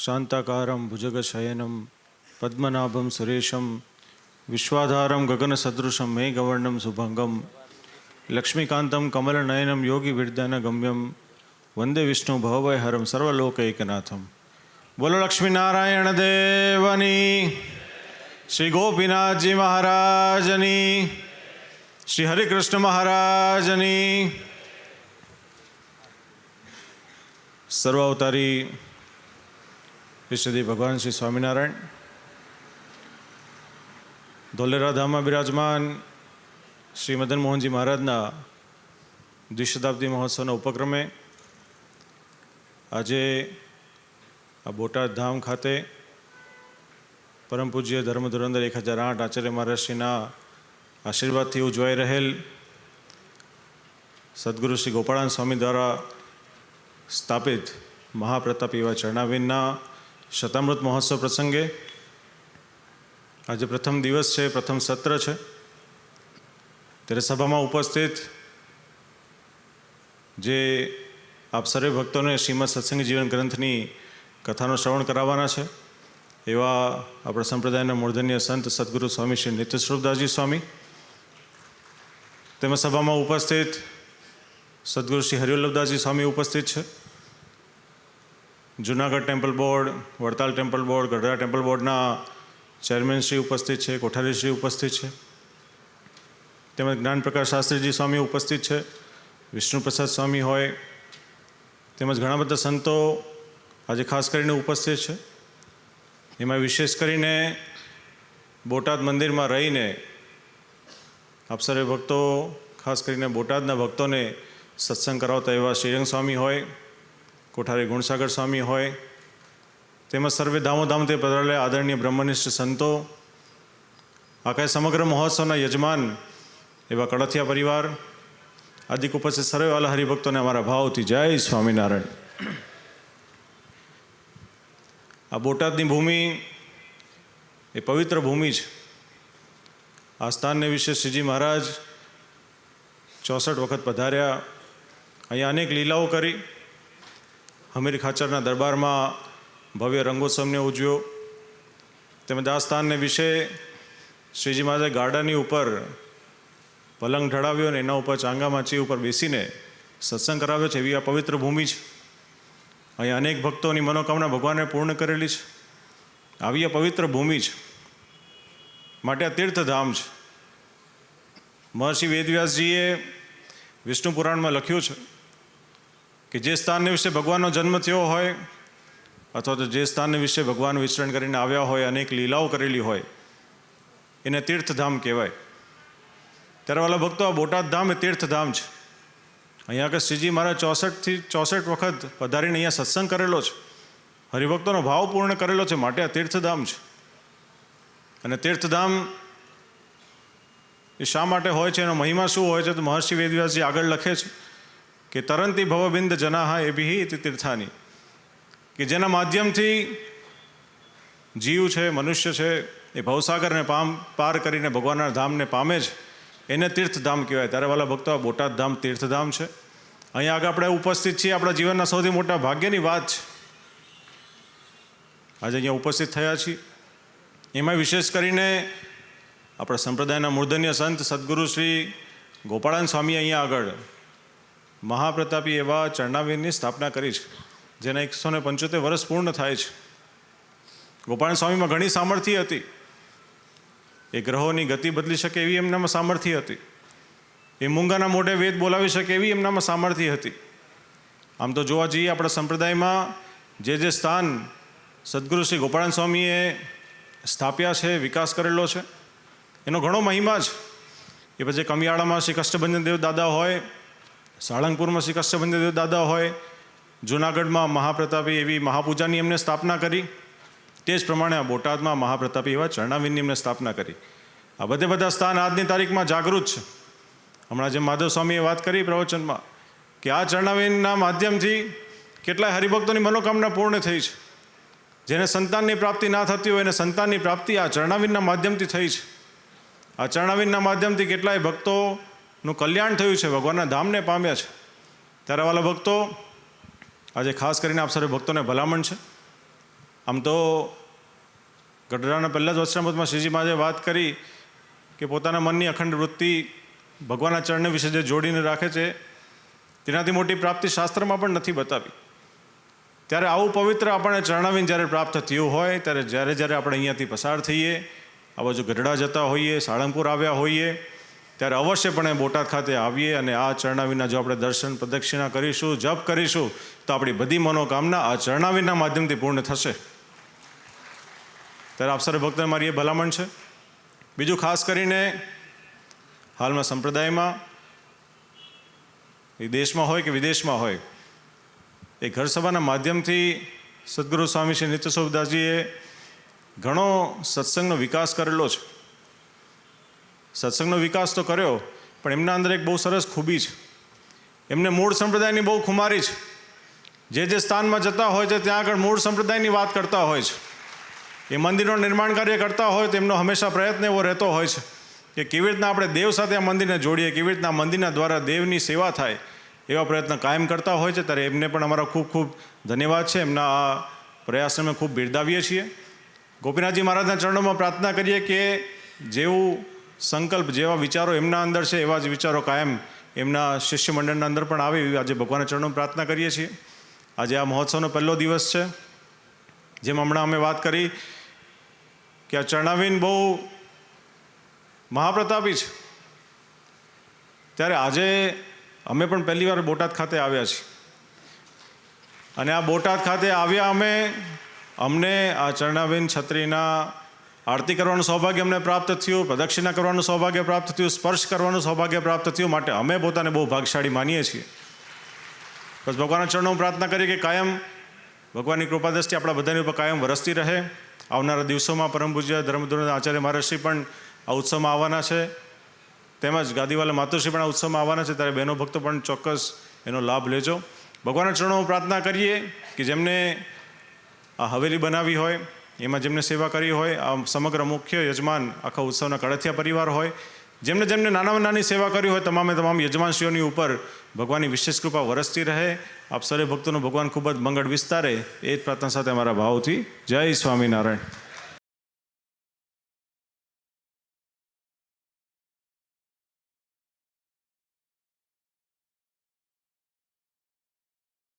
શાંતાકારમ ભુજગશયનમ પદ્મનાભમ સુરેશમ વિશ્વાધારમ ગગનસદૃશમ મેઘવર્ણમ શુભંગમ લક્ષ્મીકાંતમ કમલનયનમ યોગી વિદ્યાનગમ્યમ વંદે વિષ્ણુ ભવભયહરમ સર્વલોકૈકનાથમ. બોલો લક્ષ્મીનારાયણ દેવની, શ્રી ગોપીનાથજી મહારાજની, શ્રી હરિકૃષ્ણ મહારાજની. સર્વાવતારી વિશ્વદેવ ભગવાન શ્રી સ્વામિનારાયણ ધોલેરા ધામમાં બિરાજમાન શ્રી મદન મોહનજી મહારાજના દ્વિશતાબ્દી મહોત્સવના ઉપક્રમે આજે આ બોટાદ ધામ ખાતે પરમ પૂજ્ય ધર્મ ધુરંધર 1008 આચાર્ય મહારાજશ્રીના આશીર્વાદથી ઉજવાઈ રહેલ સદગુરુ શ્રી ગોપાળાનંદ સ્વામી દ્વારા સ્થાપિત મહાપ્રતાપી એવા ચરણાવીનના શતામૃત મહોત્સવ પ્રસંગે આજે પ્રથમ દિવસ છે, પ્રથમ સત્ર છે. ત્યારે સભામાં ઉપસ્થિત જે આપ સર્વે ભક્તોને શ્રીમદ સત્સંગ જીવન ગ્રંથની કથાનો શ્રવણ કરાવવાના છે એવા આપણા સંપ્રદાયના મૂર્ધન્ય સંત સદગુરુ સ્વામી શ્રી નિત્યસ્વરૂપદાસજી સ્વામી, તેમજ સભામાં ઉપસ્થિત સદગુરુ શ્રી હરિવલ્લભદાસજી સ્વામી ઉપસ્થિત છે. Junagadh temple board, Vadtal temple board, Gadhada temple બોર્ડના ચેરમેન શ્રી ઉપસ્થિત છે, કોઠારી શ્રી ઉપસ્થિત છે, તેમજ જ્ઞાનપ્રકાશ શાસ્ત્રીજી સ્વામી ઉપસ્થિત છે, વિષ્ણુપ્રસાદ સ્વામી હોય, તેમજ ઘણા બધા સંતો આજે ખાસ કરીને ઉપસ્થિત છે. એમાં વિશેષ કરીને બોટાદ મંદિરમાં રહીને આપ સર્વે ભક્તો, ખાસ કરીને બોટાદના ભક્તોને સત્સંગ કરાવતા એવા શ્રીરંગ સ્વામી હોય, કોઠારી ગુણસાગર સ્વામી હોય, તેમજ સર્વે ધામોધામથી પધારેલા આદરણીય બ્રહ્મનિષ્ઠ સંતો, આખા સમગ્ર મહોત્સવના યજમાન એવા કળથિયા પરિવાર, આદિક ઉપસ્થિત સર્વે વાલા હરિભક્તોને અમારા ભાવથી જય સ્વામિનારાયણ. આ બોટાદની ભૂમિ એ પવિત્ર ભૂમિ છે. આ સ્થાનને વિશે શ્રીજી મહારાજ 64 વખત પધાર્યા, અહીંયા અનેક લીલાઓ કરી. હમીર ખાચરના દરબારમાં ભવ્ય રંગોત્સવને ઉજવ્યો. તેમજ આ સ્થાનને વિશે શ્રીજી મહારાજે ગાર્ડનની ઉપર પલંગ ઢળાવ્યો અને એના ઉપર ચાંગામાચી ઉપર બેસીને સત્સંગ કરાવ્યો છે. એવી આ પવિત્ર ભૂમિ છે. અહીંયા અનેક ભક્તોની મનોકામના ભગવાને પૂર્ણ કરેલી છે. આવી આ પવિત્ર ભૂમિ છે, માટે આ તીર્થધામ છે. મહર્ષિ વેદવ્યાસજીએ વિષ્ણુ પુરાણમાં લખ્યું છે કે જે સ્થાનને વિશે ભગવાનનો જન્મ થયો હોય અથવા તો જે સ્થાનને વિશે ભગવાન વિચરણ કરીને આવ્યા હોય, અનેક લીલાઓ કરેલી હોય, એને તીર્થધામ કહેવાય. ત્યારે વાલા ભક્તો, આ બોટાદ ધામ એ તીર્થધામ છે. અહીંયા આગળ શ્રીજી મહારાજ 64 વખત પધારીને અહીંયા સત્સંગ કરેલો છે, હરિભક્તોનો ભાવ પૂર્ણ કરેલો છે, માટે આ તીર્થધામ છે. અને તીર્થધામ એ શા માટે હોય છે, એનો મહિમા શું હોય છે, તો મહર્ષિ વેદવ્યાસજી આગળ લખે છે કે તરંતી ભવબિંદ જનાહા એભિહિ ઇતિ તીર્થાની, કે જેના માધ્યમથી જીવ છે, મનુષ્ય છે, એ ભવસાગરને પાર કરીને ભગવાનના ધામને પામે છે, એને તીર્થધામ કહેવાય. ત્યારે વાલા ભક્તો, આ બોટાદ ધામ તીર્થધામ છે. અહીંયા આગળ આપણે ઉપસ્થિત છીએ, આપણા જીવનના સૌથી મોટા ભાગ્યની વાત છે. આજે અહીંયા ઉપસ્થિત થયા છીએ. એમાં વિશેષ કરીને આપણા સંપ્રદાયના મૂર્ધન્ય સંત સદગુરુ શ્રી ગોપાળાનંદ સ્વામી અહીંયા આગળ મહાપ્રતાપી એવા ચરણાવીરની સ્થાપના કરી છે, જેના 175 વર્ષ પૂર્ણ થાય છે. ગોપાળાનંદ સ્વામીમાં ઘણી સામર્થ્ય હતી. એ ગ્રહોની ગતિ બદલી શકે એવી એમનામાં સામર્થ્ય હતી. એ મૂંગાના મોઢે વેદ બોલાવી શકે એવી એમનામાં સામર્થ્ય હતી. આમ તો જોવા જઈએ, આપણા સંપ્રદાયમાં જે સ્થાન સદગુરુ શ્રી ગોપાળાનંદ સ્વામીએ સ્થાપ્યા છે, વિકાસ કરેલો છે, એનો ઘણો મહિમા છે. એ પછી કમિયાળામાં શ્રી કષ્ટભંજન દેવ દાદા હોય, સાળંગપુરમાં શ્રી કષ્ટભંજન દેવ દાદા હોય, જૂનાગઢમાં મહાપ્રતાપી એવી મહાપૂજાની એમને સ્થાપના કરી, તે જ પ્રમાણે આ બોટાદમાં મહાપ્રતાપી એવા ચરણાવીનની એમને સ્થાપના કરી. આ બધા સ્થાન આજની તારીખમાં જાગૃત છે. હમણાં જેમ માધવ સ્વામીએ વાત કરી પ્રવચનમાં કે આ ચરણાવીનના માધ્યમથી કેટલાય હરિભક્તોની મનોકામના પૂર્ણ થઈ છે. જેને સંતાનની પ્રાપ્તિ ના થતી હોય એને સંતાનની પ્રાપ્તિ આ ચરણાવીનના માધ્યમથી થઈ છે. આ ચરણાવીનના માધ્યમથી કેટલાય ભક્તોનું કલ્યાણ થયું છે, ભગવાનના ધામને પામ્યા છે. ત્યારે વાલા ભક્તો, આજે ખાસ કરીને આપ સર્વે ભક્તોને ભલામણ છે આમ તો ગઢડાના પહેલાં જ વચનામૃતમાં શ્રીજી મહારાજે વાત કરી કે પોતાના મનની અખંડ વૃત્તિ ભગવાનના ચરણને વિશે જે જોડીને રાખે છે તેનાથી મોટી પ્રાપ્તિ શાસ્ત્રમાં પણ નથી બતાવી. ત્યારે આવું પવિત્ર આપણને ચરણાવીને જ્યારે પ્રાપ્ત થયું હોય ત્યારે જ્યારે આપણે અહીંયાથી પસાર થઈએ, આ બાજુ ગઢડા જતા હોઈએ, સાળંગપુર આવ્યા હોઈએ, ત્યારે અવશ્યપણે બોટાદ ખાતે આવીએ અને આ ચરણાવીના જો આપણે દર્શન પ્રદક્ષિણા કરીશું, જપ કરીશું તો આપણી બધી મનોકામના આ ચરણાવીના માધ્યમથી પૂર્ણ થશે. ત્યારે આપ સર્વ ભક્તોને મારી એ ભલામણ છે. બીજું ખાસ કરીને હાલમાં સંપ્રદાયમાં એ દેશમાં હોય કે વિદેશમાં હોય, એ ઘર સભાના માધ્યમથી સદગુરુ સ્વામી શ્રી નિત્ય સ્વરૂપદાસજીએ ઘણો સત્સંગનો વિકાસ કરેલો છે. સત્સંગનો વિકાસ તો કર્યો, પણ એમના અંદર એક બહુ સરસ ખૂબી છે. એમને મૂળ સંપ્રદાયની બહુ ખુમારી છે. જે સ્થાનમાં જતા હોય છે ત્યાં આગળ મૂળ સંપ્રદાયની વાત કરતા હોય છે. એ મંદિરનું નિર્માણ કાર્ય કરતા હોય તો એમનો હંમેશા પ્રયત્ન એવો રહેતો હોય છે કે કેવી રીતના આપણે દેવ સાથે આ મંદિરને જોડીએ, કેવી રીતના મંદિરના દ્વારા દેવની સેવા થાય, એવા પ્રયત્ન કાયમ કરતા હોય છે. ત્યારે એમને પણ અમારો ખૂબ ખૂબ ધન્યવાદ છે. એમના આ પ્રયાસને અમે ખૂબ બિરદાવીએ છીએ. ગોપીનાથજી મહારાજના ચરણોમાં પ્રાર્થના કરીએ કે જેવું સંકલ્પ, જેવા વિચારો એમના અંદર છે એવા જ વિચારો કાયમ એમના શિષ્ય મંડળના અંદર પણ આવે, એવી આજે ભગવાનના ચરણોમાં પ્રાર્થના કરીએ છીએ. આજે આ મહોત્સવનો પહેલો દિવસ છે. જેમ હમણાં અમે વાત કરી કે આ ચરણાવીન બહુ મહાપ્રતાપી છે, ત્યારે આજે અમે પણ પહેલી વાર બોટાદ ખાતે આવ્યા છીએ. અને આ બોટાદ ખાતે આવ્યા અમને આ ચરણાવીન છત્રીના આરતી કરવાનું સૌભાગ્ય અમને પ્રાપ્ત થયું, પ્રદક્ષિણા કરવાનું સૌભાગ્ય પ્રાપ્ત થયું, સ્પર્શ કરવાનું સૌભાગ્ય પ્રાપ્ત થયું. માટે અમે પોતાને બહુ ભાગશાળી માનીએ છીએ. બસ ભગવાનના ચરણોમાં પ્રાર્થના કરીએ કે કાયમ ભગવાનની કૃપા દ્રષ્ટિ આપણા બધાની ઉપર કાયમ વરસતી રહે. આવનારા દિવસોમાં પરમ પૂજ્ય ધર્મધુરના આચાર્ય મહારાજશ્રી પણ આ ઉત્સવમાં આવવાના છે, તેમજ ગાદીવાલા માતુશ્રી પણ આ ઉત્સવમાં આવવાના છે. ત્યારે બહેનો ભક્તો પણ ચોક્કસ એનો લાભ લેજો. ભગવાનના ચરણોમાં પ્રાર્થના કરીએ કે જેમને આ હવેલી બનાવી હોય, એમાં જેમને સેવા કરી હોય, આ સમગ્ર મુખ્ય યજમાન આખા ઉત્સવના કળથિયા પરિવાર હોય, જેમને નાનામાં નાની સેવા કરી હોય, તમામ યજમાનશ્રીઓની ઉપર ભગવાનની વિશેષ કૃપા વરસતી રહે. આપ સર્વે ભક્તોનું ભગવાન ખૂબ જ મંગળ વિસ્તારે, એ જ પ્રાર્થના સાથે અમારા ભાવથી જય સ્વામિનારાયણ.